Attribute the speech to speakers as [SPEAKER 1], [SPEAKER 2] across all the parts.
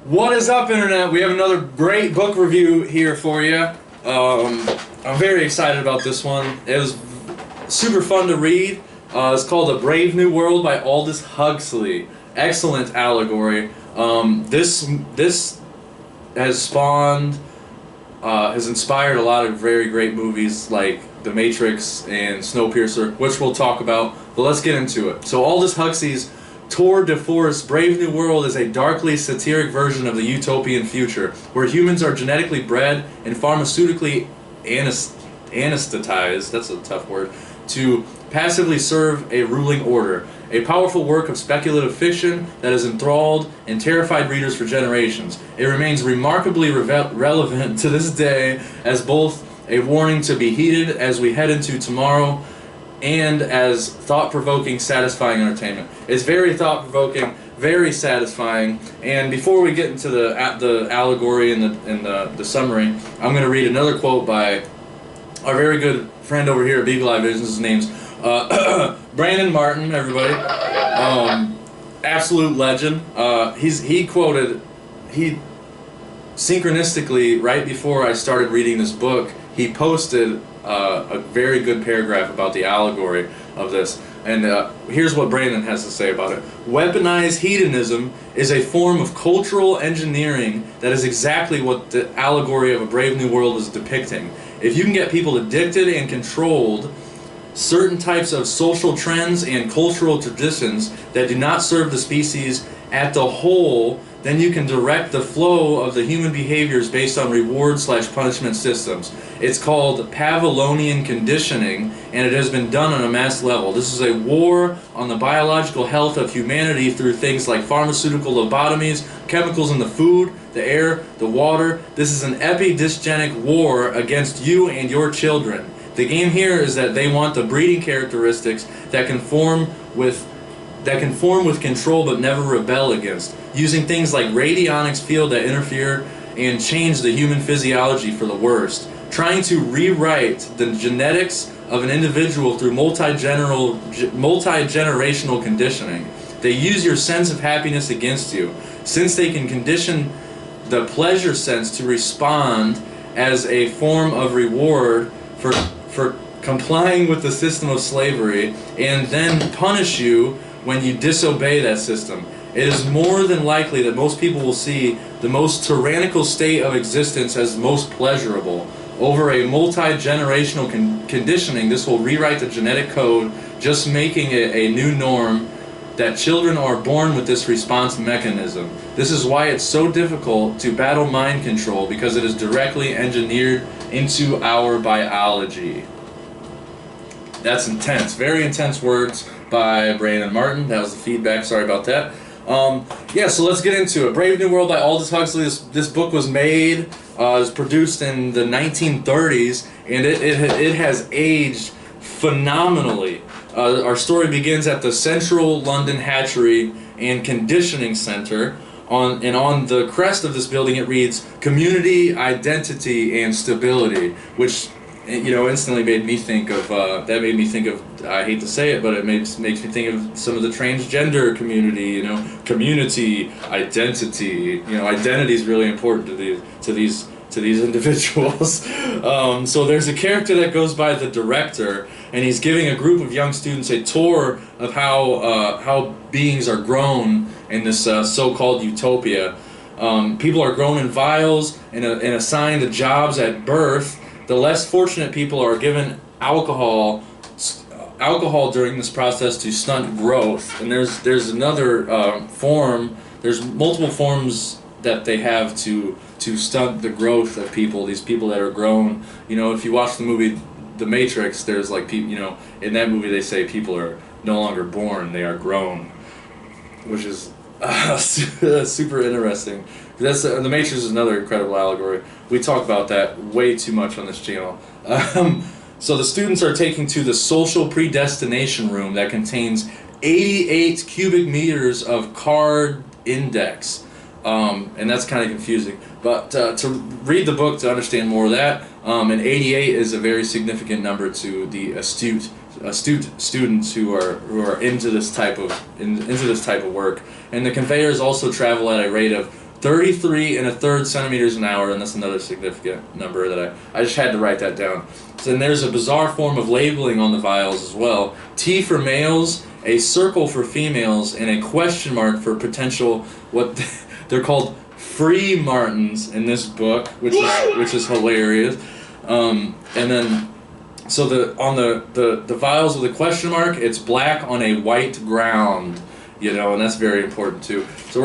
[SPEAKER 1] What is up, Internet? We have another great book review here for you. I'm very excited about this one. It was super fun to read. It's called A Brave New World by Aldous Huxley. Excellent allegory. This has spawned, has inspired a lot of very great movies like The Matrix and Snowpiercer, which we'll talk about, but let's get into it. So Aldous Huxley's Tour de Force Brave New World is a darkly satiric version of the utopian future, where humans are genetically bred and pharmaceutically anesthetized, that's a tough word, to passively serve a ruling order. A powerful work of speculative fiction that has enthralled and terrified readers for generations. It remains remarkably relevant to this day as both a warning to be heeded as we head into tomorrow and as thought-provoking, satisfying entertainment. It's very thought-provoking, very satisfying, and before we get into the allegory and the summary, I'm going to read another quote by our very good friend over here at Beagle Eye Visions. His name's Brandon Martin, everybody. Absolute legend. He synchronistically, right before I started reading this book, he posted a very good paragraph about the allegory of this. And here's what Brandon has to say about it. Weaponized hedonism is a form of cultural engineering that is exactly what the allegory of A Brave New World is depicting. If you can get people addicted and controlled, certain types of social trends and cultural traditions that do not serve the species at the whole, then you can direct the flow of the human behaviors based on reward/punishment systems. It's called Pavlovian conditioning, and it has been done on a mass level. This is a war on the biological health of humanity through things like pharmaceutical lobotomies, chemicals in the food, the air, the water. This is an epidystenic war against you and your children. The game here is that they want the breeding characteristics that conform with control but never rebel against, using things like radionics field that interfere and change the human physiology for the worst, trying to rewrite the genetics of an individual through multi-generational conditioning. They use your sense of happiness against you, since they can condition the pleasure sense to respond as a form of reward for complying with the system of slavery, and then punish you when you disobey that system. It is more than likely that most people will see the most tyrannical state of existence as most pleasurable. Over a multi-generational conditioning, this will rewrite the genetic code, just making it a new norm that children are born with this response mechanism. This is why it's so difficult to battle mind control, because it is directly engineered into our biology. That's intense. Very intense words by Brandon Martin. That was the feedback. Sorry about that. Yeah, so let's get into it. Brave New World by Aldous Huxley. This book was made, it was produced in the 1930s, and it has aged phenomenally. Our story begins at the Central London Hatchery and Conditioning Center. On the crest of this building it reads, Community, Identity, and Stability, which instantly made me think of, I hate to say it, but it makes me think of some of the transgender community, community, identity. Identity is really important to these individuals. So there's a character that goes by the director, and he's giving a group of young students a tour of how beings are grown in this so-called utopia. People are grown in vials and assigned to jobs at birth. The less fortunate people are given alcohol during this process to stunt growth. And there's another form. There's multiple forms that they have to stunt the growth of people. These people that are grown. If you watch the movie The Matrix, there's like people. In that movie they say people are no longer born; they are grown, which is super interesting. The Matrix is another incredible allegory. We talk about that way too much on this channel. So the students are taken to the social predestination room that contains 88 cubic meters of card index. And that's kind of confusing. But to read the book to understand more of that, and 88 is a very significant number to the astute students who are into this type of work. And the conveyors also travel at a rate of 33 and a third centimeters an hour, and that's another significant number that I just had to write that down. So then there's a bizarre form of labeling on the vials as well. T for males, a circle for females, and a question mark for potential, what they're called free martins in this book, which is hilarious. And then, so on the vials with a question mark, it's black on a white ground, you know, and that's very important too. So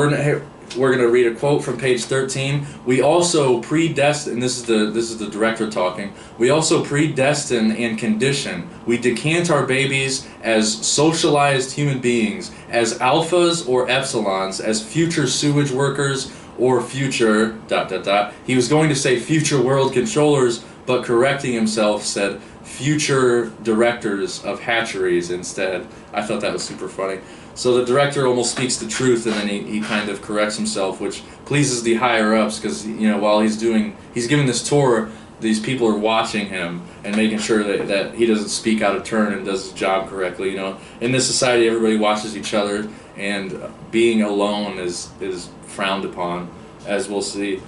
[SPEAKER 1] we're gonna read a quote from page 13. We also predestine, and this is the director talking. We also predestine and condition. We decant our babies as socialized human beings, as alphas or epsilons, as future sewage workers or future ... He was going to say future world controllers, but correcting himself said future directors of hatcheries instead. I thought that was super funny. So the director almost speaks the truth, and then he kind of corrects himself, which pleases the higher ups, because, you know, while he's giving this tour, these people are watching him and making sure that he doesn't speak out of turn and does his job correctly. You know, in this society, everybody watches each other, and being alone is frowned upon, as we'll see.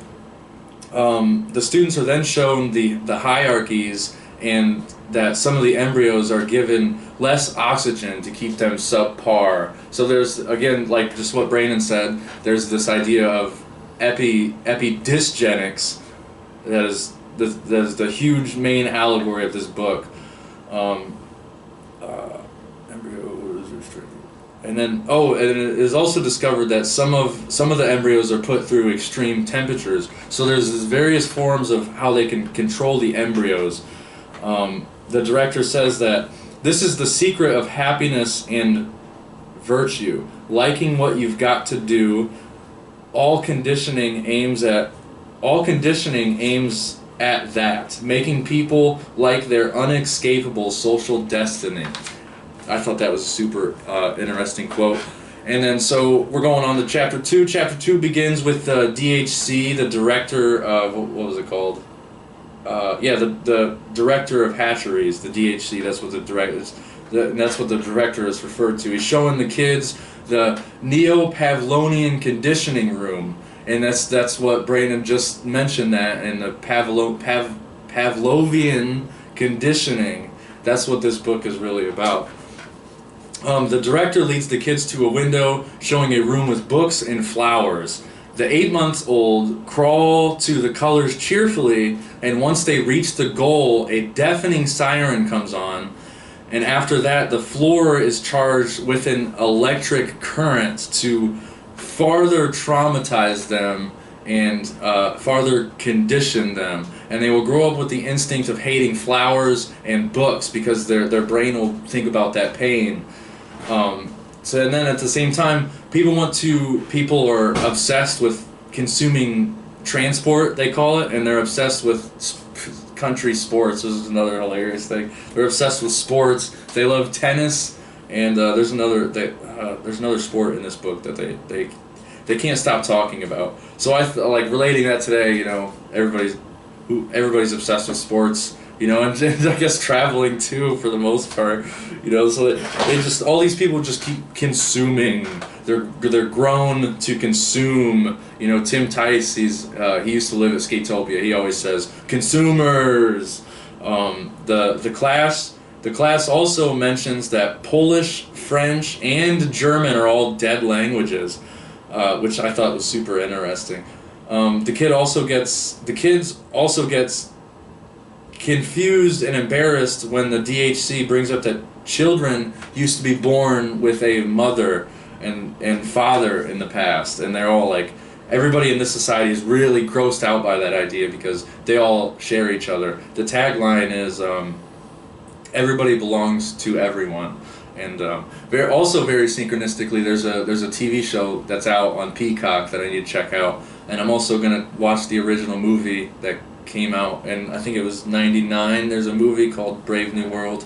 [SPEAKER 1] The students are then shown the hierarchies, and that some of the embryos are given less oxygen to keep them subpar. So there's, again, like just what Brandon said, there's this idea of epidysgenics that is the huge main allegory of this book. Embryo is restricted. And then, and it is also discovered that some of the embryos are put through extreme temperatures. So there's various forms of how they can control the embryos. The director says that this is the secret of happiness and virtue. Liking what you've got to do. All conditioning aims at that, making people like their unescapable social destiny. I thought that was a super interesting quote. And then, so we're going on to chapter 2. Chapter 2 begins with DHC, the director of, what was it called? The director of hatcheries, the DHC. That's what the director is referred to. He's showing the kids the Neo-Pavlovian conditioning room, and that's what Brandon just mentioned, that in the Pavlovian conditioning. That's what this book is really about. The director leads the kids to a window showing a room with books and flowers. The 8-month-old crawl to the colors cheerfully, and once they reach the goal, a deafening siren comes on, and after that, the floor is charged with an electric current to farther traumatize them and farther condition them. And they will grow up with the instinct of hating flowers and books, because their brain will think about that pain. So, and then at the same time, people are obsessed with consuming transport, they call it, and they're obsessed with country sports. This is another hilarious thing. They're obsessed with sports. They love tennis, and there's another sport in this book that they can't stop talking about. So I like relating that today. You know, everybody's obsessed with sports. You know, and I guess traveling too, for the most part. You know, so all these people just keep consuming. They're grown to consume. You know, Tim Tice, he used to live at Skatopia. He always says consumers. The class also mentions that Polish, French, and German are all dead languages, which I thought was super interesting. The kids also gets confused and embarrassed when the DHC brings up that children used to be born with a mother and father in the past, and they're all like, everybody in this society is really grossed out by that idea because they all share each other. The tagline is everybody belongs to everyone. And very synchronistically, there's a TV show that's out on Peacock that I need to check out, and I'm also gonna watch the original movie that came out, and I think it was '99. There's a movie called Brave New World.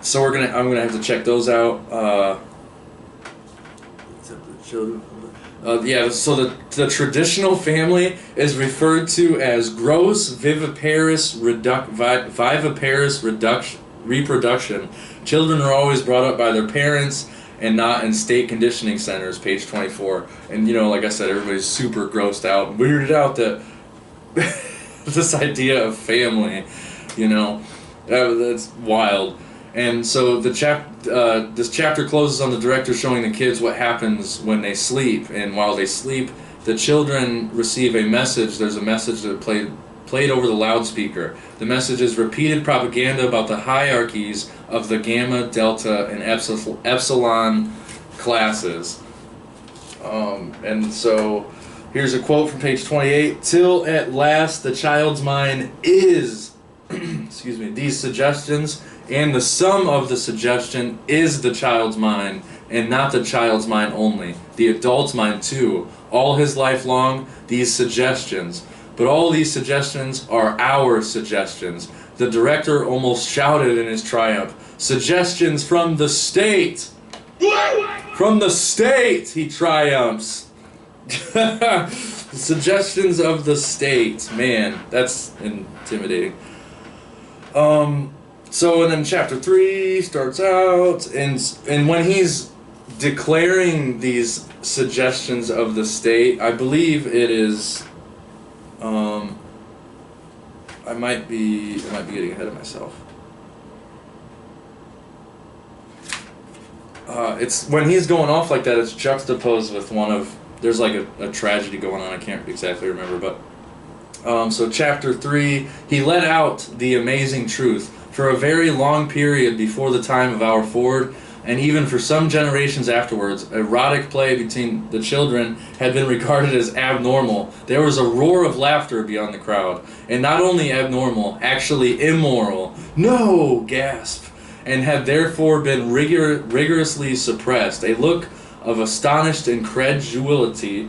[SPEAKER 1] So I'm gonna have to check those out. So the traditional family is referred to as gross viviparous reproduction. Children are always brought up by their parents, and not in state conditioning centers, page 24. And, you know, like I said, everybody's super grossed out and weirded out that this idea of family, you know, that's wild. And so this chapter closes on the director showing the kids what happens when they sleep, and while they sleep, the children receive a message. There's a message that played over the loudspeaker. The message is repeated propaganda about the hierarchies of the gamma, delta, and epsilon classes. And so here's a quote from page 28. Till at last the child's mind is, excuse me, these suggestions, and the sum of the suggestion is the child's mind, and not the child's mind only, the adult's mind too, all his life long, these suggestions. But all these suggestions are our suggestions. The director almost shouted in his triumph, "Suggestions from the state!" From the state, he triumphs. Suggestions of the state. Man, that's intimidating. So, and then chapter 3 starts out, and when he's declaring these suggestions of the state, I believe it is, I might be getting ahead of myself. It's when he's going off like that, it's juxtaposed with there's like a tragedy going on, I can't exactly remember, but so chapter 3, he let out the amazing truth. For a very long period before the time of our Ford, and even for some generations afterwards, erotic play between the children had been regarded as abnormal. There was a roar of laughter beyond the crowd, and not only abnormal, actually immoral. No! Gasp! And had therefore been rigorously suppressed. A look of astonished incredulity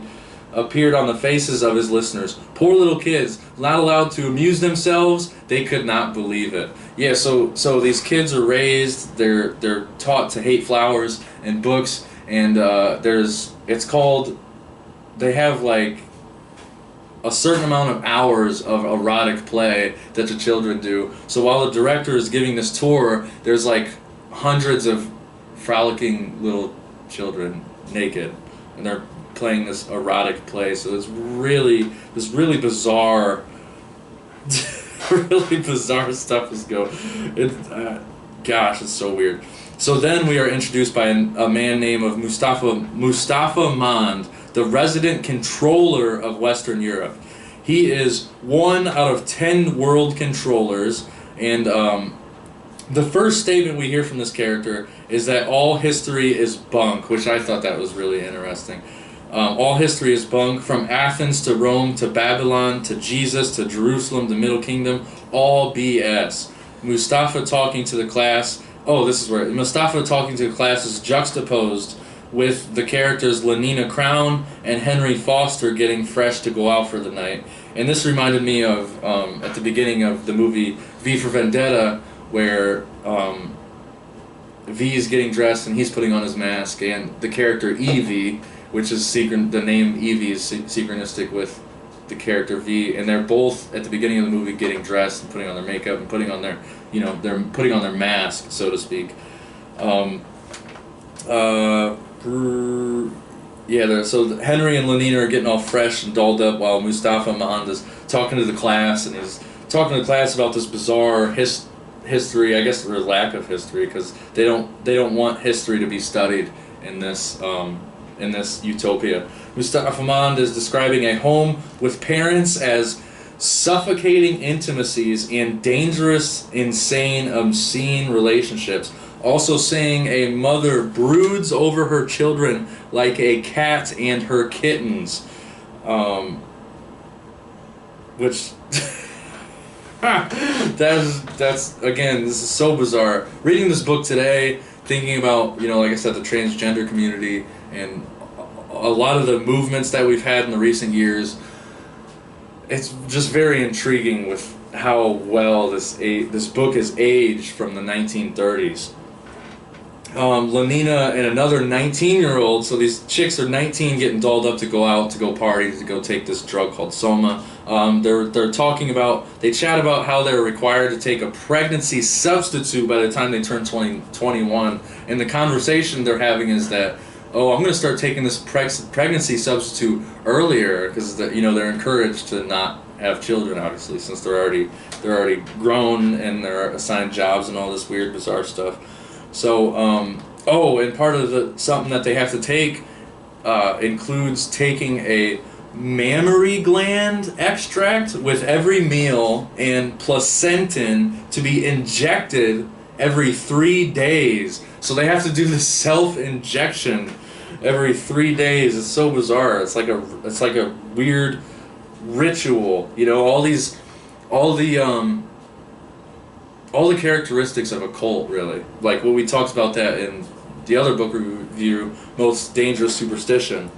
[SPEAKER 1] appeared on the faces of his listeners. Poor little kids, not allowed to amuse themselves, they could not believe it. Yeah, so these kids are raised, they're taught to hate flowers and books, and they have like a certain amount of hours of erotic play that the children do. So while the director is giving this tour, there's like hundreds of frolicking little children naked, and they're playing this erotic play. So it's really bizarre. Really bizarre stuff is gosh, it's so weird. So then we are introduced by a man named Mustafa Mond, the resident controller of Western Europe. He is 1 out of 10 world controllers, and the first statement we hear from this character is that all history is bunk, which I thought that was really interesting. All history is bunk, from Athens to Rome to Babylon to Jesus to Jerusalem, the Middle Kingdom, all BS. Mustafa talking to the class is juxtaposed with the characters Lenina Crown and Henry Foster getting fresh to go out for the night. And this reminded me of, at the beginning of the movie V for Vendetta, where V is getting dressed and he's putting on his mask, and the character Evie, which is the name Evie is synchronistic with the character V, and they're both at the beginning of the movie getting dressed and putting on their makeup and putting on their, they're putting on their mask, so to speak. So Henry and Lenina are getting all fresh and dolled up while Mustafa Mond is talking to the class, and he's talking to the class about this bizarre history, I guess, or lack of history, because they don't want history to be studied in this utopia. Mustafa Mond is describing a home with parents as suffocating intimacies and dangerous, insane, obscene relationships. Also saying a mother broods over her children like a cat and her kittens. Which... that's again, this is so bizarre. Reading this book today, thinking about, like I said, the transgender community and a lot of the movements that we've had in the recent years, it's just very intriguing with how well this book is aged from the 1930s. Lenina and another 19-year-old. So these chicks are 19, getting dolled up to go out, to go party, to go take this drug called Soma. They're talking about, they chat about how they're required to take a pregnancy substitute by the time they turn 21. And the conversation they're having is that, oh, I'm going to start taking this pregnancy substitute earlier because they're encouraged to not have children, obviously, since they're already grown and they're assigned jobs and all this weird, bizarre stuff. So, and part of something that they have to take includes taking a mammary gland extract with every meal and placentin to be injected every 3 days. So they have to do this self-injection every 3 days. It's so bizarre. It's like a weird ritual. All the characteristics of a cult, really. Like what we talked about that in the other book review, Most Dangerous Superstition.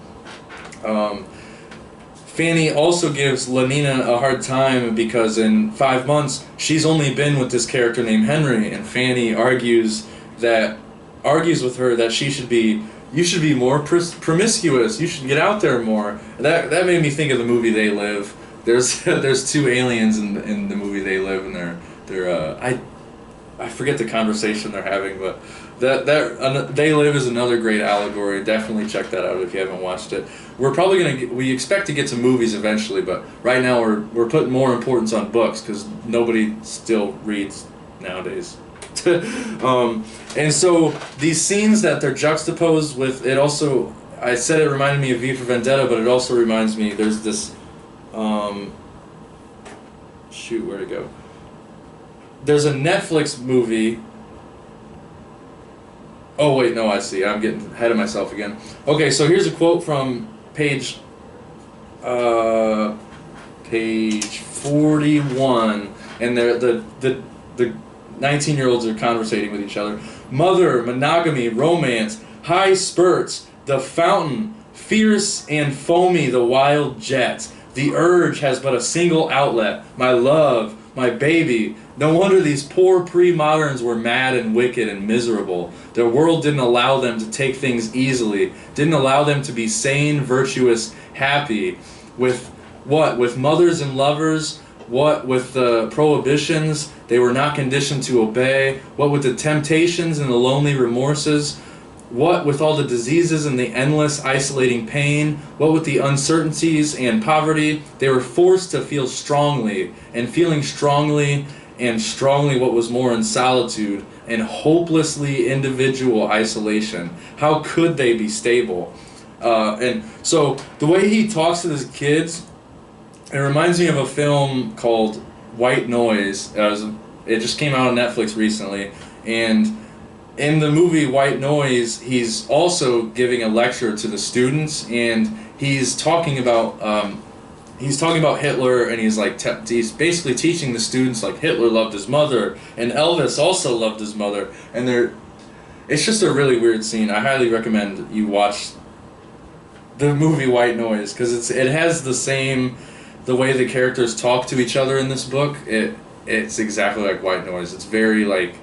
[SPEAKER 1] Fanny also gives Lenina a hard time because in 5 months she's only been with this character named Henry, and Fanny argues with her that you should be more promiscuous. You should get out there more. That made me think of the movie They Live. There's two aliens in the movie They Live, and they're I forget the conversation they're having, but They Live is another great allegory. Definitely check that out if you haven't watched it. We're probably we expect to get to movies eventually, but right now we're putting more importance on books because nobody still reads nowadays. And so these scenes that they're juxtaposed with, it also, I said it reminded me of V for Vendetta, but it also reminds me, there's this, where'd it go? There's a Netflix movie. Oh wait, no, I see. I'm getting ahead of myself again. Okay, so here's a quote from page 41, and the 19-year-olds are conversating with each other. Mother, monogamy, romance, high spurts, the fountain, fierce and foamy, the wild jet. The urge has but a single outlet, my love, my baby. No wonder these poor pre-moderns were mad and wicked and miserable. Their world didn't allow them to take things easily, didn't allow them to be sane, virtuous, happy. With what? With mothers and lovers? What with the prohibitions they were not conditioned to obey? What with the temptations and the lonely remorses? What with all the diseases and the endless isolating pain? What with the uncertainties and poverty? They were forced to feel strongly, and feeling strongly and strongly what was more in solitude and hopelessly individual isolation. How could they be stable? And so the way he talks to his kids, it reminds me of a film called White Noise. It just came out on Netflix recently, and in the movie White Noise, he's also giving a lecture to the students, and he's talking about Hitler, and he's basically teaching the students like Hitler loved his mother, and Elvis also loved his mother, and it's just a really weird scene. I highly recommend you watch the movie White Noise because it has the way the characters talk to each other in this book. It's exactly like White Noise. It's very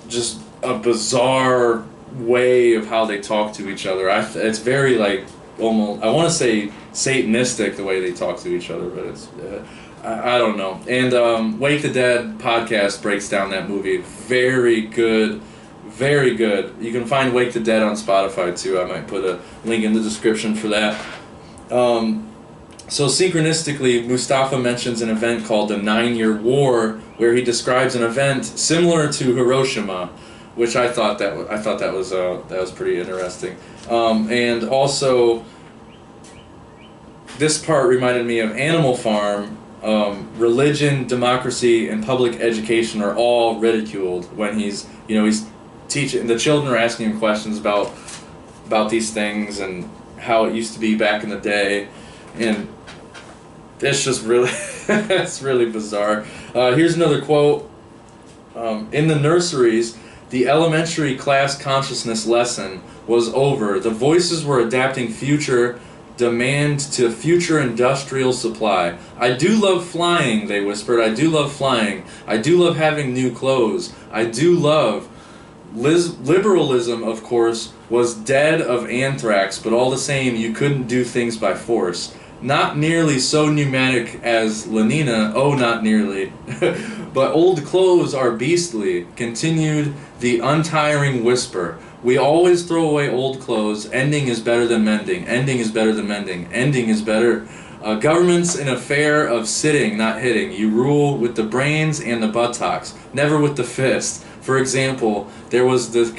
[SPEAKER 1] just a bizarre way of how they talk to each other. It's very almost, I want to say Satanistic the way they talk to each other, but it's I don't know. And Wake the Dead podcast breaks down that movie. Very good, very good. You can find Wake the Dead on Spotify too. I might put a link in the description for that. So synchronistically, Mustafa mentions an event called the 9-Year War, where he describes an event similar to Hiroshima, which I thought that was pretty interesting. And also, this part reminded me of Animal Farm. Religion, democracy, and public education are all ridiculed when he's teaching. The children are asking him questions about these things and how it used to be back in the day, and it's just really it's really bizarre. Here's another quote. In the nurseries, the elementary class consciousness lesson was over. The voices were adapting future demand to future industrial supply. I do love flying, they whispered. I do love flying. I do love having new clothes. I do love Liberalism, of course, was dead of anthrax, but all the same, you couldn't do things by force. Not nearly so pneumatic as Lenina, oh, not nearly. But old clothes are beastly, continued the untiring whisper. We always throw away old clothes. Ending is better than mending. Ending is better than mending. Ending is better. Government's an affair of sitting, not hitting. You rule with the brains and the buttocks, never with the fist. For example, there was the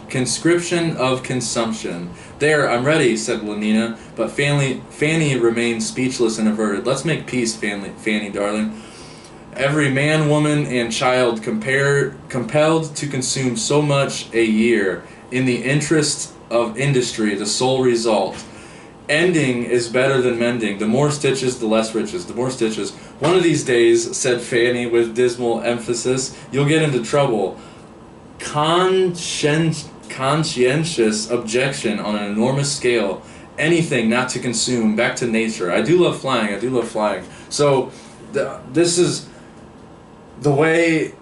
[SPEAKER 1] conscription of consumption. There, I'm ready, said Lenina, but Fanny remained speechless and averted. Let's make peace, Fanny, darling. Every man, woman, and child compelled to consume so much a year in the interest of industry, the sole result. Ending is better than mending. The more stitches, the less riches. The more stitches. One of these days, said Fanny with dismal emphasis, you'll get into trouble. Conscientious objection on an enormous scale. Anything not to consume. Back to nature. I do love flying. I do love flying. So, this is the way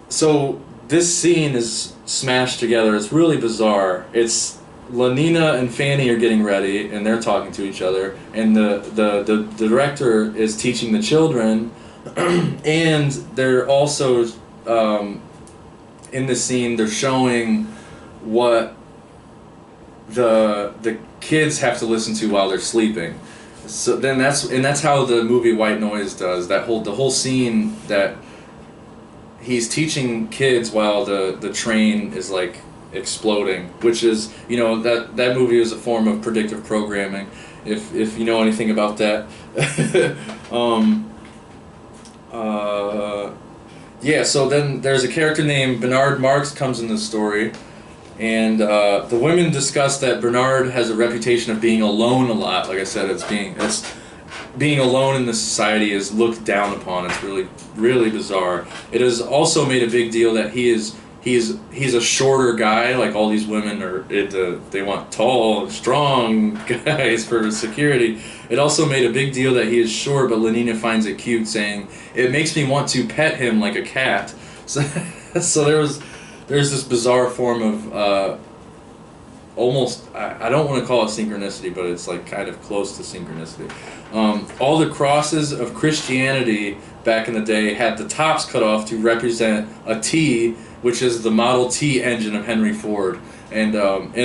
[SPEAKER 1] so this scene is smashed together. It's really bizarre. It's Lenina and Fanny are getting ready, and they're talking to each other, and the director is teaching the children, and they're also in this scene they're showing what the kids have to listen to while they're sleeping. So then that's how the movie White Noise does the whole scene that he's teaching kids while the train is like exploding, which is, you know, that movie is a form of predictive programming, if you know anything about that. Yeah, so then there's a character named Bernard Marx comes in the story, and the women discuss that Bernard has a reputation of being alone a lot. Like I said, being alone in this society is looked down upon. It's really, really bizarre. It is also made a big deal that he's a shorter guy. Like all these women they want tall, strong guys for security. It also made a big deal that he is short, but Lenina finds it cute, saying, "It makes me want to pet him like a cat." So there's this bizarre form of almost, I don't want to call it synchronicity, but it's like kind of close to synchronicity. All the crosses of Christianity back in the day had the tops cut off to represent a T, which is the Model T engine of Henry Ford. And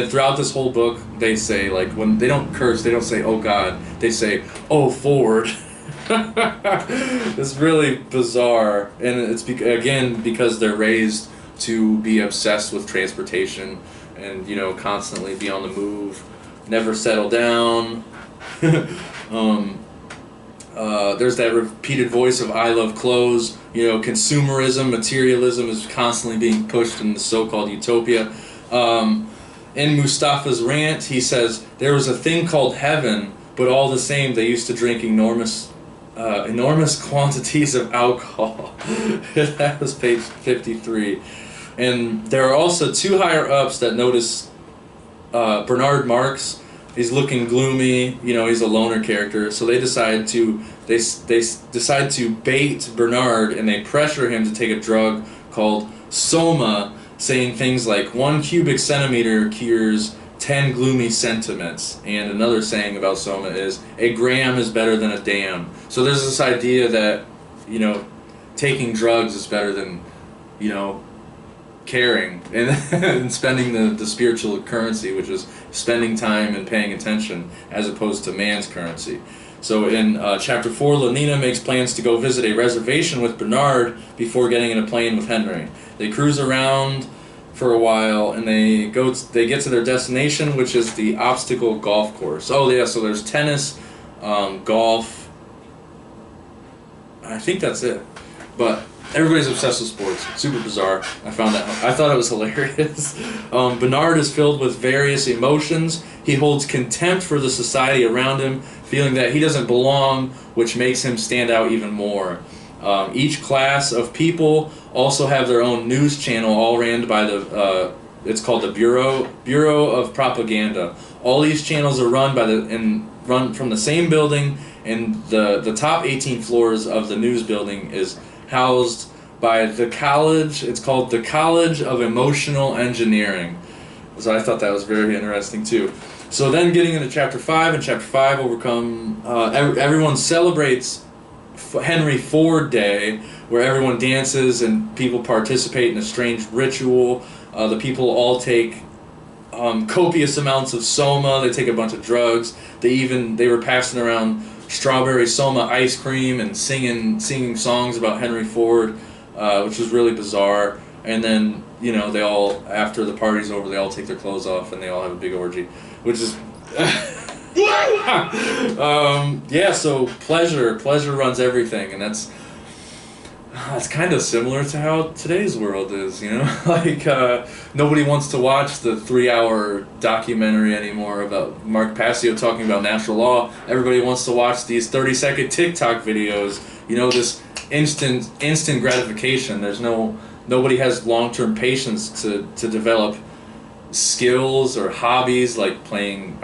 [SPEAKER 1] throughout this whole book, they say, like, when they don't curse, they don't say, "Oh God," they say, "Oh Ford." It's really bizarre, and it's again because they're raised to be obsessed with transportation and, you know, constantly be on the move, never settle down. There's that repeated voice of "I love clothes." You know, consumerism, materialism is constantly being pushed in the so-called utopia. In Mustafa's rant, he says, "There was a thing called heaven, but all the same, they used to drink enormous quantities of alcohol." That was page 53. And there are also two higher-ups that notice Bernard Marx. He's looking gloomy, you know, he's a loner character, so they decide to bait Bernard, and they pressure him to take a drug called soma, saying things like 1 cubic centimeter cures 10 gloomy sentiments, and another saying about soma is a gram is better than a dam. So there's this idea that, you know, taking drugs is better than, you know, caring and spending the spiritual currency, which is spending time and paying attention, as opposed to man's currency. So in chapter 4, Lenina makes plans to go visit a reservation with Bernard before getting in a plane with Henry. They cruise around for a while, and they get to their destination, which is the obstacle golf course. Oh yeah, so there's tennis, golf. I think that's it. But everybody's obsessed with sports. Super bizarre. I thought it was hilarious. Bernard is filled with various emotions. He holds contempt for the society around him, feeling that he doesn't belong, which makes him stand out even more. Each class of people also have their own news channel, all ran by it's called the Bureau of Propaganda. All these channels are run from the same building, and the top 18 floors of the news building is housed by the college. It's called the College of Emotional Engineering. So I thought that was very interesting too. So then getting into chapter 5, and chapter 5 everyone celebrates Henry Ford Day, where everyone dances and people participate in a strange ritual. The people all take copious amounts of soma. They take a bunch of drugs. They were passing around strawberry soma ice cream and singing songs about Henry Ford, which was really bizarre. And then they all, after the party's over, they all take their clothes off and they all have a big orgy, which is so pleasure runs everything, and that's kind of similar to how today's world is, like nobody wants to watch the 3-hour documentary anymore about Mark Passio talking about natural law. Everybody wants to watch these 30-second TikTok videos, this instant gratification. Nobody has long-term patience to develop skills or hobbies like playing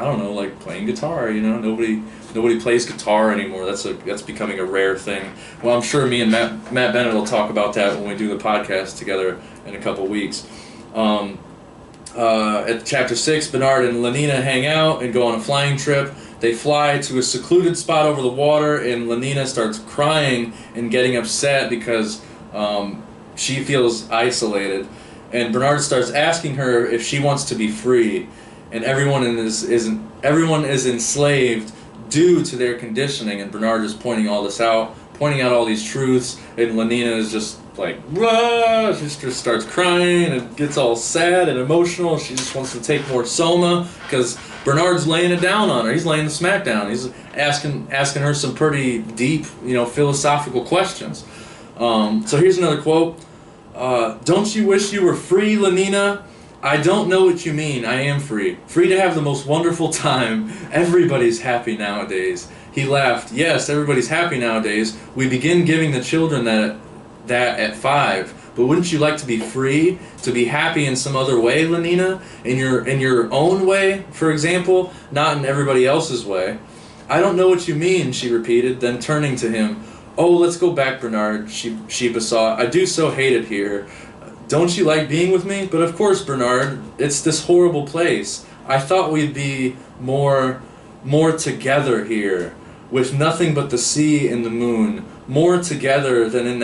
[SPEAKER 1] guitar. Nobody plays guitar anymore. That's becoming a rare thing. Well, I'm sure me and Matt Bennett will talk about that when we do the podcast together in a couple weeks. At chapter 6, Bernard and Lenina hang out and go on a flying trip. They fly to a secluded spot over the water, and Lenina starts crying and getting upset because she feels isolated. And Bernard starts asking her if she wants to be free, and everyone is enslaved due to their conditioning. And Bernard is pointing all this out, pointing out all these truths, and Lenina is just like, whoa! She just starts crying and gets all sad and emotional. She just wants to take more soma because Bernard's laying it down on her. He's laying the smack down. He's asking her some pretty deep, philosophical questions. So here's another quote. Don't you wish you were free, Lenina? I don't know what you mean. I am free. Free to have the most wonderful time. Everybody's happy nowadays. He laughed. Yes, everybody's happy nowadays. We begin giving the children that at 5. But wouldn't you like to be free? To be happy in some other way, Lenina? In your own way, for example? Not in everybody else's way. I don't know what you mean, she repeated, then turning to him. Oh, let's go back, Bernard, she besought. I do so hate it here. Don't you like being with me? But of course, Bernard, it's this horrible place. I thought we'd be more together here, with nothing but the sea and the moon. More together than in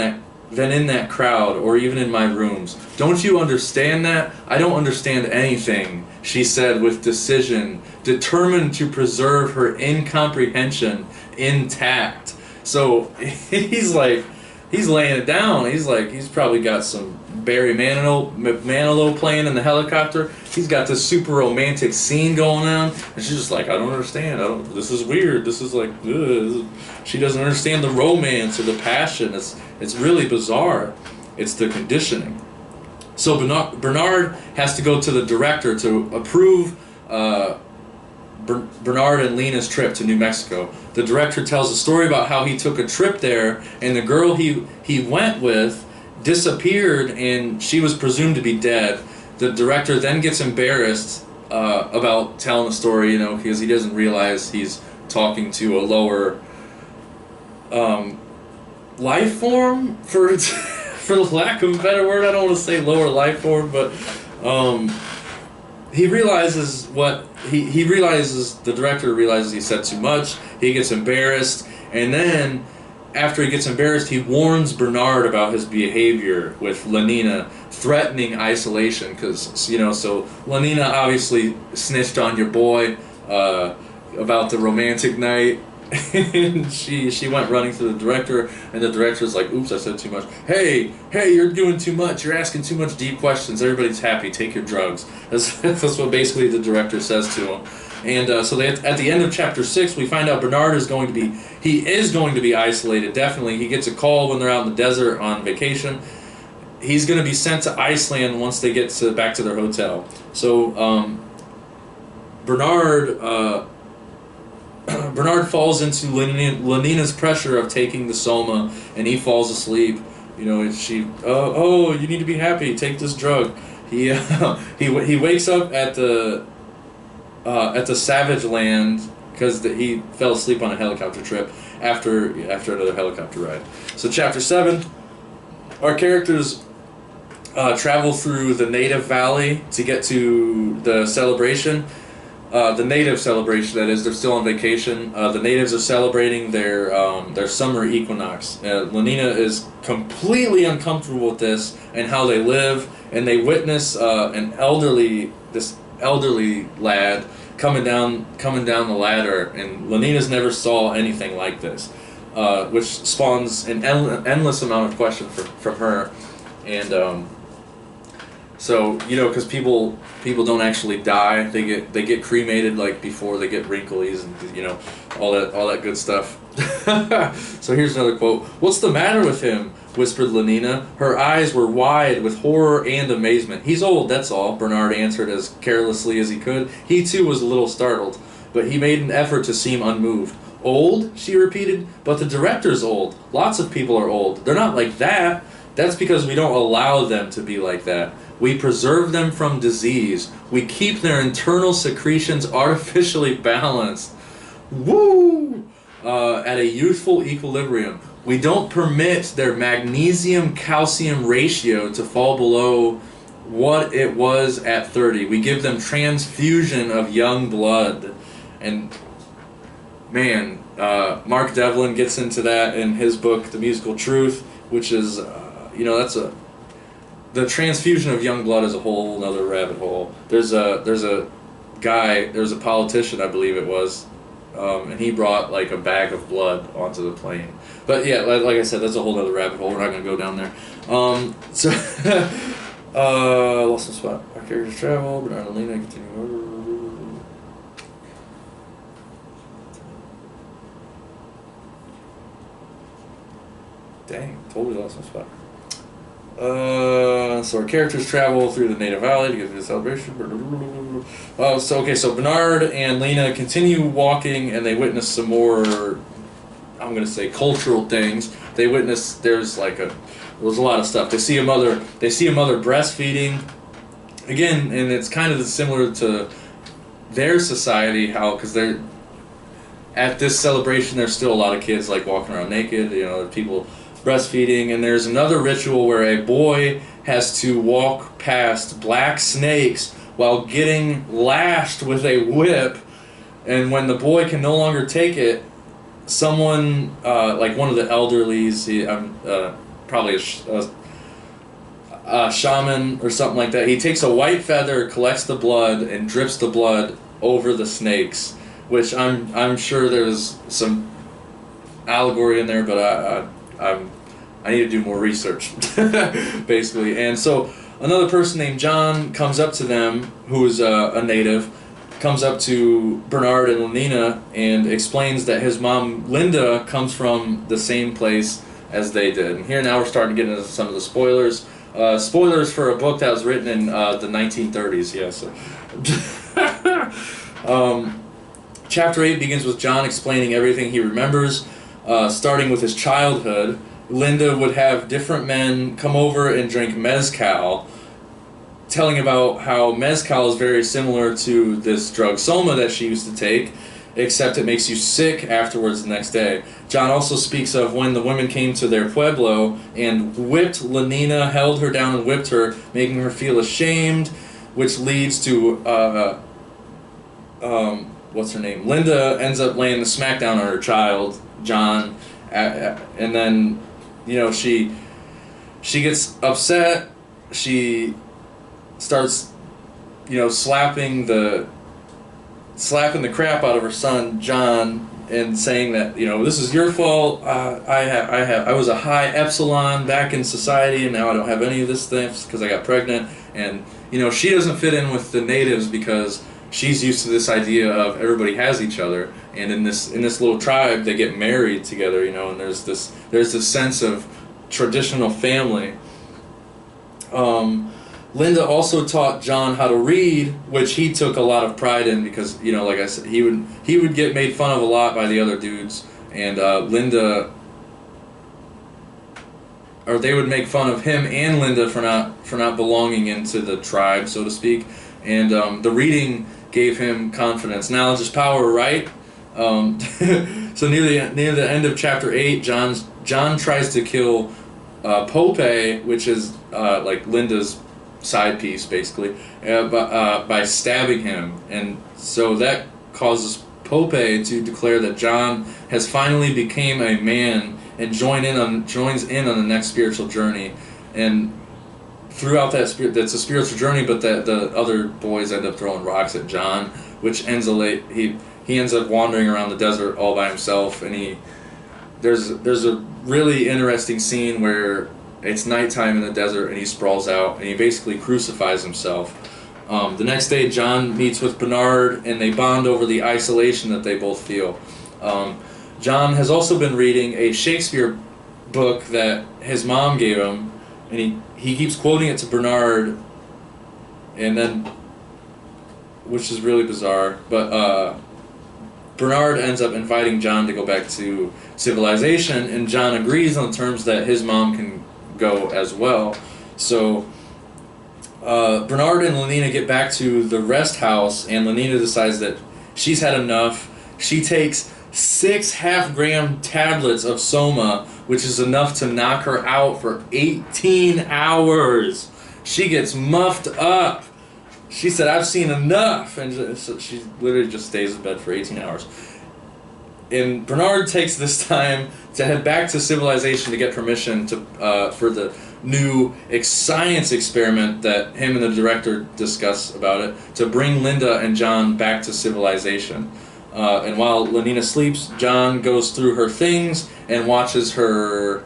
[SPEAKER 1] that crowd, or even in my rooms. Don't you understand that? I don't understand anything, she said with decision, determined to preserve her incomprehension intact. So he's laying it down. He's probably got some Barry Manilow playing in the helicopter. He's got this super romantic scene going on, and she's just like, I don't understand. This is weird. This is like, ugh. She doesn't understand the romance or the passion. It's really bizarre. It's the conditioning. So Bernard has to go to the director to approve Bernard and Lena's trip to New Mexico. The director tells a story about how he took a trip there, and the girl he went with disappeared, and she was presumed to be dead. The director then gets embarrassed about telling the story, because he doesn't realize he's talking to a lower life form, for the lack of a better word. I don't want to say lower life form, but he realizes the director realizes he said too much. He gets embarrassed, and then after he gets embarrassed, he warns Bernard about his behavior with Lenina, threatening isolation, because so Lenina obviously snitched on your boy about the romantic night. And she went running to the director, and the director's like, oops, I said too much. Hey, you're doing too much. You're asking too much deep questions. Everybody's happy. Take your drugs. That's what basically the director says to him. And so at the end of chapter 6, we find out Bernard is going to be isolated, definitely. He gets a call when they're out in the desert on vacation. He's going to be sent to Iceland once they get back to their hotel. So Bernard falls into Lenina's pressure of taking the soma, and he falls asleep. You need to be happy. Take this drug. He wakes up at the Savage Land because he fell asleep on a helicopter trip after another helicopter ride. So chapter 7, our characters travel through the native valley to get to the celebration. The native celebration, that is, they're still on vacation. The natives are celebrating their summer equinox. Lenina is completely uncomfortable with this and how they live, and they witness this elderly lad coming down the ladder, and Lenina's never saw anything like this, which spawns an endless amount of questions from her, and so because people don't actually die, they get cremated like before they get wrinklies and all that good stuff. So here's another quote. "What's the matter with him?" whispered Lenina. Her eyes were wide with horror and amazement. "He's old, that's all," Bernard answered as carelessly as he could. He too was a little startled, but he made an effort to seem unmoved. "Old?" she repeated. "But the director's old. Lots of people are old. They're not like that. That's because we don't allow them to be like that. We preserve them from disease. We keep their internal secretions artificially balanced. Woo! At a youthful equilibrium. We don't permit their magnesium-calcium ratio to fall below what it was at 30. We give them transfusion of young blood." And man, Mark Devlin gets into that in his book, The Musical Truth, which is, the transfusion of young blood is a whole other rabbit hole. There's a politician, I believe it was, and he brought like a bag of blood onto the plane. But yeah, like I said, that's a whole other rabbit hole. We're not going to go down there. So, lost my spot. Our characters travel. Bernard and Lena continue. Dang, totally lost my spot. So our characters travel through the native valley to get to the celebration. So Bernard and Lena continue walking, and they witness some more, I'm going to say, cultural things. They witness there's a lot of stuff. They see a mother breastfeeding. Again, and it's kind of similar to their society, because they're at this celebration. There's still a lot of kids like walking around naked. People breastfeeding, and there's another ritual where a boy has to walk past black snakes while getting lashed with a whip, and when the boy can no longer take it, someone like one of the elderlies, probably a shaman or something like that, he takes a white feather, collects the blood, and drips the blood over the snakes, which I'm sure there's some allegory in there, but I need to do more research, basically. And so another person named John comes up to them, who is a native, comes up to Bernard and Lenina and explains that his mom, Linda, comes from the same place as they did. And here now we're starting to get into some of the spoilers. Spoilers for a book that was written in the 1930s, yes. Chapter 8 begins with John explaining everything he remembers, starting with his childhood. Linda would have different men come over and drink mezcal, telling about how mezcal is very similar to this drug soma that she used to take, except it makes you sick afterwards the next day. John also speaks of when the women came to their pueblo and whipped Lenina, held her down and whipped her, making her feel ashamed, which leads to, what's her name? Linda ends up laying the smackdown on her child, John, and then, she gets upset, she starts, slapping the crap out of her son, John, and saying that, this is your fault, I was a high epsilon back in society, and now I don't have any of this stuff because I got pregnant, and, she doesn't fit in with the natives because she's used to this idea of everybody has each other, and in this little tribe they get married together, and there's this sense of traditional family. Linda also taught John how to read, which he took a lot of pride in because, like I said, he would get made fun of a lot by the other dudes, and they would make fun of him and Linda for not belonging into the tribe, so to speak, and the reading gave him confidence. Knowledge is power, right? So near the end of chapter 8, John tries to kill Pope, which is like Linda's side piece, basically, by stabbing him, and so that causes Pope to declare that John has finally became a man and joins in on the next spiritual journey, and throughout that's a spiritual journey, but that the other boys end up throwing rocks at John, which he ends up wandering around the desert all by himself, and there's a really interesting scene where it's nighttime in the desert and he sprawls out and he basically crucifies himself. The next day, John meets with Bernard and they bond over the isolation that they both feel. John has also been reading a Shakespeare book that his mom gave him, and he keeps quoting it to Bernard, and then, which is really bizarre, but Bernard ends up inviting John to go back to civilization, and John agrees on the terms that his mom can go as well. So Bernard and Lenina get back to the rest house, and Lenina decides that she's had enough. She takes 6 half-gram tablets of Soma, which is enough to knock her out for 18 hours. She gets muffed up. She said, "I've seen enough," and so she literally just stays in bed for 18 hours. And Bernard takes this time to head back to civilization to get permission for the new science experiment that him and the director discuss about it, to bring Linda and John back to civilization. And while Lenina sleeps, John goes through her things and watches her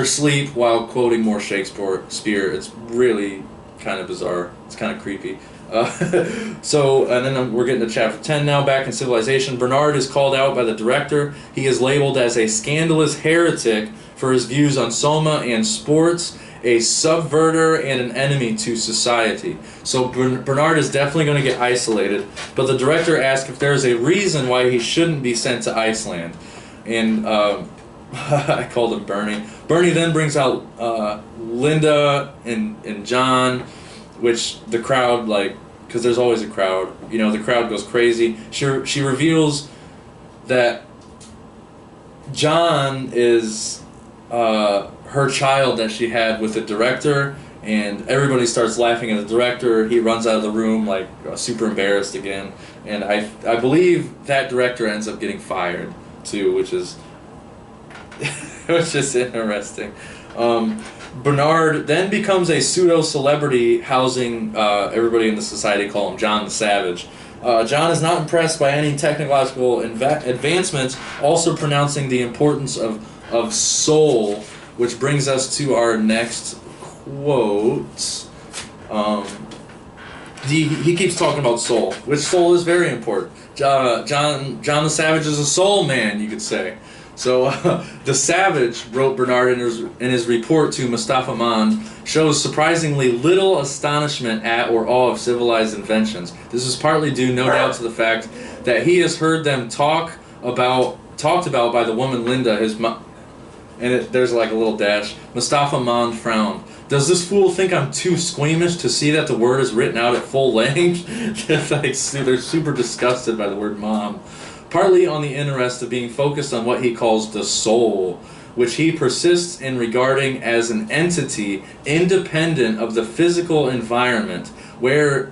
[SPEAKER 1] sleep while quoting more Shakespeare. It's really kind of bizarre. It's kind of creepy. And then we're getting to chapter 10 now, back in civilization. Bernard is called out by the director. He is labeled as a scandalous heretic for his views on Soma and sports, a subverter and an enemy to society. So Bernard is definitely going to get isolated, but the director asks if there is a reason why he shouldn't be sent to Iceland. And I called him Bernie. Bernie then brings out Linda and John, which the crowd, because there's always a crowd, the crowd goes crazy. She reveals that John is her child that she had with the director, and everybody starts laughing at the director. He runs out of the room super embarrassed again, and I believe that director ends up getting fired too, which is interesting. Bernard then becomes a pseudo-celebrity, housing everybody in the society call him John the Savage. John is not impressed by any technological advancements, also pronouncing the importance of soul, which brings us to our next quote. He keeps talking about soul, which soul is very important. John the Savage is a soul man, you could say. So the Savage, wrote Bernard in his report to Mustafa Mond, shows surprisingly little astonishment at or awe of civilized inventions. This is partly due, no doubt, to the fact that he has heard them talked about by the woman Linda, his mom. And there's a little dash. Mustafa Mond frowned. Does this fool think I'm too squeamish to see that the word is written out at full length? They're super disgusted by the word mom. Partly on the interest of being focused on what he calls the soul, which he persists in regarding as an entity independent of the physical environment, whereas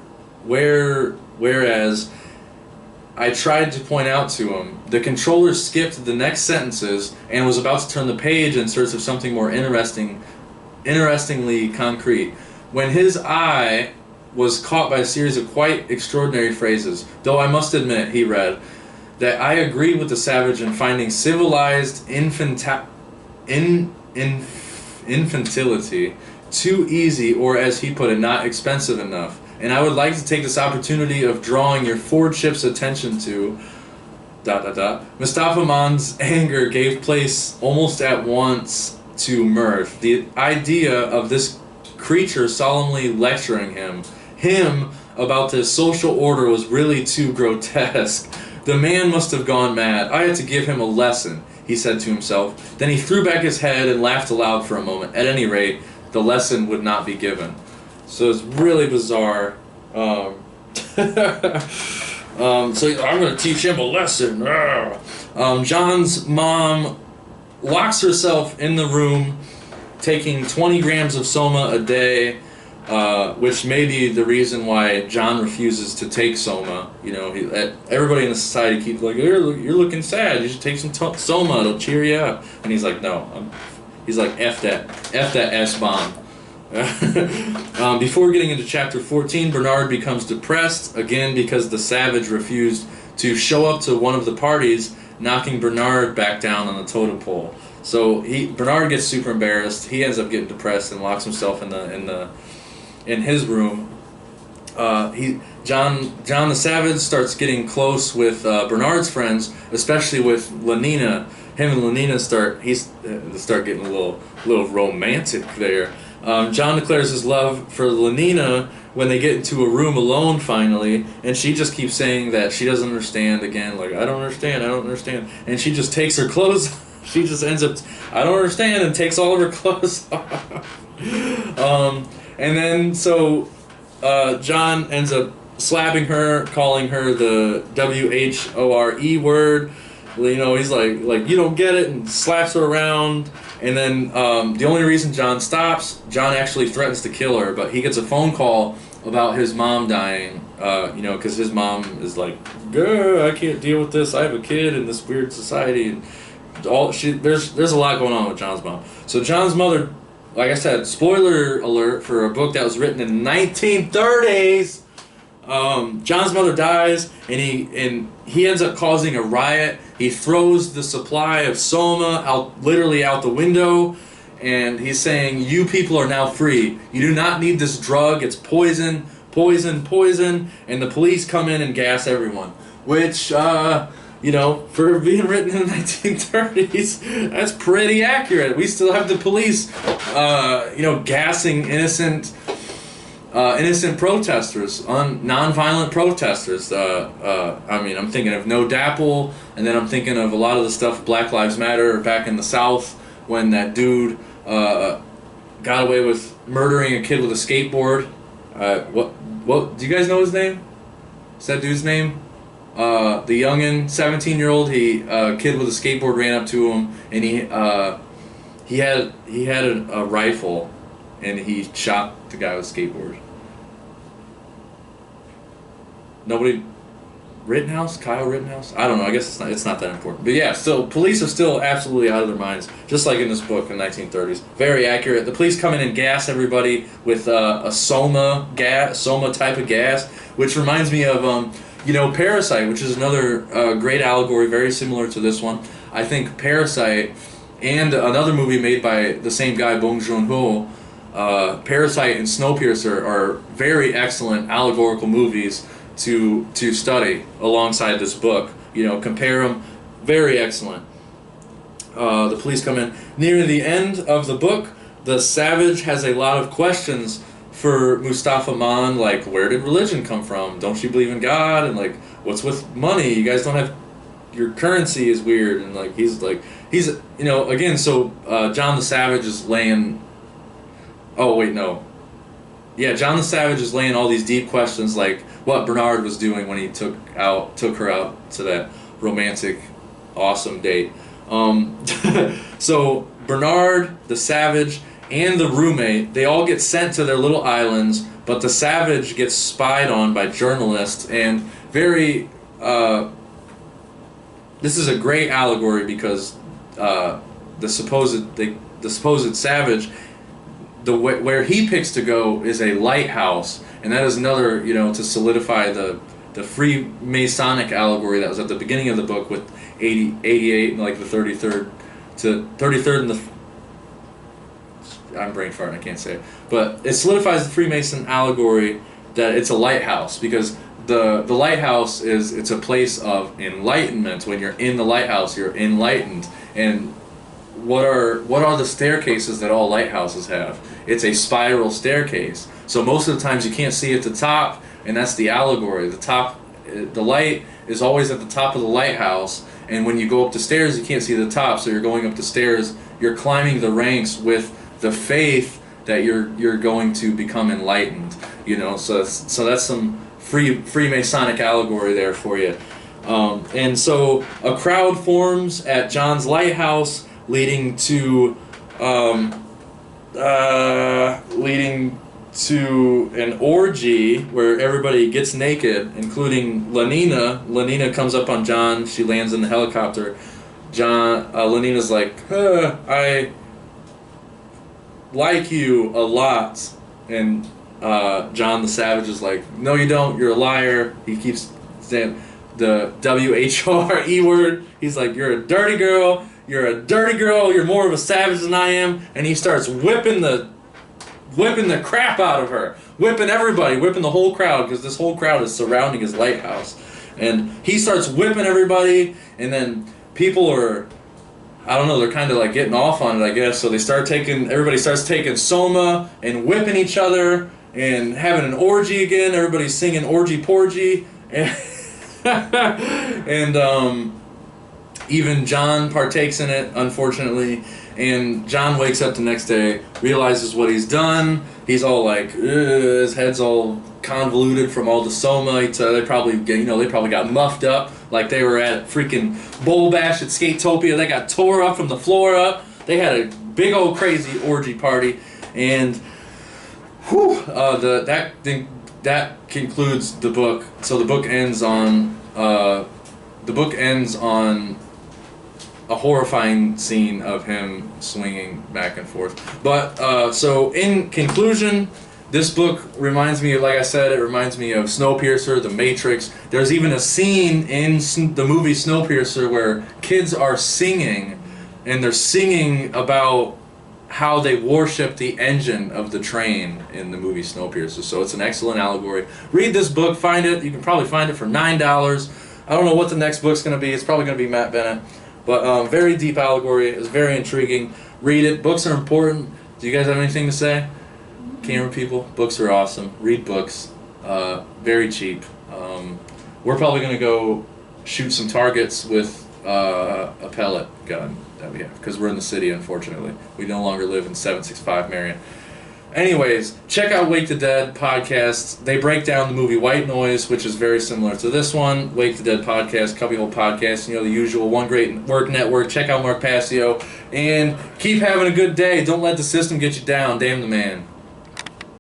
[SPEAKER 1] I tried to point out to him, the controller skipped the next sentences and was about to turn the page in search of something more interestingly concrete, when his eye was caught by a series of quite extraordinary phrases. Though I must admit, he read, that I agree with the Savage in finding civilized infantility too easy, or as he put it, not expensive enough. And I would like to take this opportunity of drawing your forwardship's attention to ... Mustafa Mond's anger gave place almost at once to mirth. The idea of this creature solemnly lecturing him about this social order was really too grotesque. The man must have gone mad. I had to give him a lesson, he said to himself. Then he threw back his head and laughed aloud for a moment. At any rate, the lesson would not be given. So it's really bizarre. So I'm going to teach him a lesson. John's mom locks herself in the room, taking 20 grams of soma a day, which may be the reason why John refuses to take soma. You know, everybody in the society keeps like, you're looking sad. You should take some soma. It'll cheer you up. And he's like, no. He's like, F that S-bomb. Before getting into chapter 14, Bernard becomes depressed, again because the savage refused to show up to one of the parties, knocking Bernard back down on the totem pole. So Bernard gets super embarrassed. He ends up getting depressed and locks himself in his room. John the Savage starts getting close with Bernard's friends, especially with Lenina. Him and Lenina start getting a little romantic there. John declares his love for Lenina when they get into a room alone finally, and she just keeps saying that she doesn't understand again, like, I don't understand. And she just takes her clothes she just ends up, I don't understand, and takes all of her clothes off. And then, so, John ends up slapping her, calling her the W-H-O-R-E word. You know, he's like, you don't get it, and slaps her around. And then the only reason John stops, John actually threatens to kill her, but he gets a phone call about his mom dying, you know, because his mom is like, I can't deal with this. I have a kid in this weird society, and there's a lot going on with John's mom. So John's mother, like I said, spoiler alert for a book that was written in the 1930s. John's mother dies, and he ends up causing a riot. He throws the supply of soma literally out the window, and he's saying, you people are now free. You do not need this drug. It's poison, poison, poison. And the police come in and gas everyone, which, you know, for being written in the 1930s, that's pretty accurate. We still have the police, you know, gassing innocent protesters, non-violent protesters. I mean, I'm thinking of No Dapple, and then I'm thinking of a lot of the stuff Black Lives Matter back in the South when that dude got away with murdering a kid with a skateboard. What do you guys know his name? What's that dude's name? The youngin, 17-year-old. Kid with a skateboard ran up to him, and he had a rifle, and he shot the guy with a skateboard. Nobody. Rittenhouse? Kyle Rittenhouse? I don't know. I guess it's not that important. But yeah, still, police are still absolutely out of their minds, just like in this book in the 1930s. Very accurate. The police come in and gas everybody with a soma type of gas, which reminds me of you know, Parasite, which is another great allegory, very similar to this one. I think Parasite and another movie made by the same guy, Bong Joon-ho, Parasite and Snowpiercer, are very excellent allegorical movies to study alongside this book. You know, compare them. Very excellent. The police come in. Near the end of the book, the Savage has a lot of questions for Mustafa Mann, like, where did religion come from? Don't you believe in God? And like, what's with money? You guys don't have, your currency is weird. And like, he's you know, again, so John the Savage is laying, oh wait, no. Yeah, John the Savage is laying all these deep questions, like what Bernard was doing when he took her out to that romantic, awesome date. So Bernard, the Savage, and the roommate, they all get sent to their little islands, but the Savage gets spied on by journalists, and very, this is a great allegory because the supposed Savage, where he picks to go is a lighthouse, and that is another, you know, to solidify the Freemasonic allegory that was at the beginning of the book with 88 and like the 33rd and the, I'm brain farting, I can't say it, but it solidifies the Freemason allegory that it's a lighthouse, because the lighthouse it's a place of enlightenment. When you're in the lighthouse, you're enlightened. And what are the staircases that all lighthouses have? It's a spiral staircase. So most of the times you can't see at the top, and that's the allegory. The light is always at the top of the lighthouse, and when you go up the stairs, you can't see the top, so you're going up the stairs, you're climbing the ranks with the faith that you're going to become enlightened. You know, so that's some Freemasonic allegory there for you. And so a crowd forms at John's lighthouse. leading to an orgy where everybody gets naked, including Lenina. Lenina comes up on John. She lands in the helicopter. Lenina's like, I like you a lot. And John the Savage is like, no you don't, you're a liar. He keeps saying the W-H-R-E word. He's like, you're a dirty girl, you're more of a savage than I am. And he starts whipping the crap out of her. Whipping everybody, whipping the whole crowd, because this whole crowd is surrounding his lighthouse. And he starts whipping everybody, and then people are, I don't know, they're kind of like getting off on it, I guess. So everybody starts taking soma and whipping each other and having an orgy again. Everybody's singing orgy porgy. And even John partakes in it, unfortunately. And John wakes up the next day, realizes what he's done. He's all like, his head's all convoluted from all the soma. They probably got muffed up like they were at freaking Bowl Bash at Skatopia. They got tore up from the floor up. They had a big old crazy orgy party, and that concludes the book. So the book ends on a horrifying scene of him swinging back and forth. But so in conclusion, this book reminds me of, like I said, it reminds me of Snowpiercer, The Matrix. There's even a scene in the movie Snowpiercer where kids are singing, and they're singing about how they worship the engine of the train in the movie Snowpiercer. So it's an excellent allegory. Read this book, find it. You can probably find it for $9. I don't know what the next book's going to be. It's probably going to be Matt Bennett. But very deep allegory. It's very intriguing. Read it. Books are important. Do you guys have anything to say? Camera people, books are awesome. Read books. Very cheap. We're probably going to go shoot some targets with a pellet gun that we have, because we're in the city, unfortunately. We no longer live in 765 Marion. Anyways, check out Wake the Dead podcast. They break down the movie White Noise, which is very similar to this one. Wake the Dead podcast, Cubbyhole podcast, the usual One Great Work Network. Check out Mark Passio, and keep having a good day. Don't let the system get you down. Damn the man.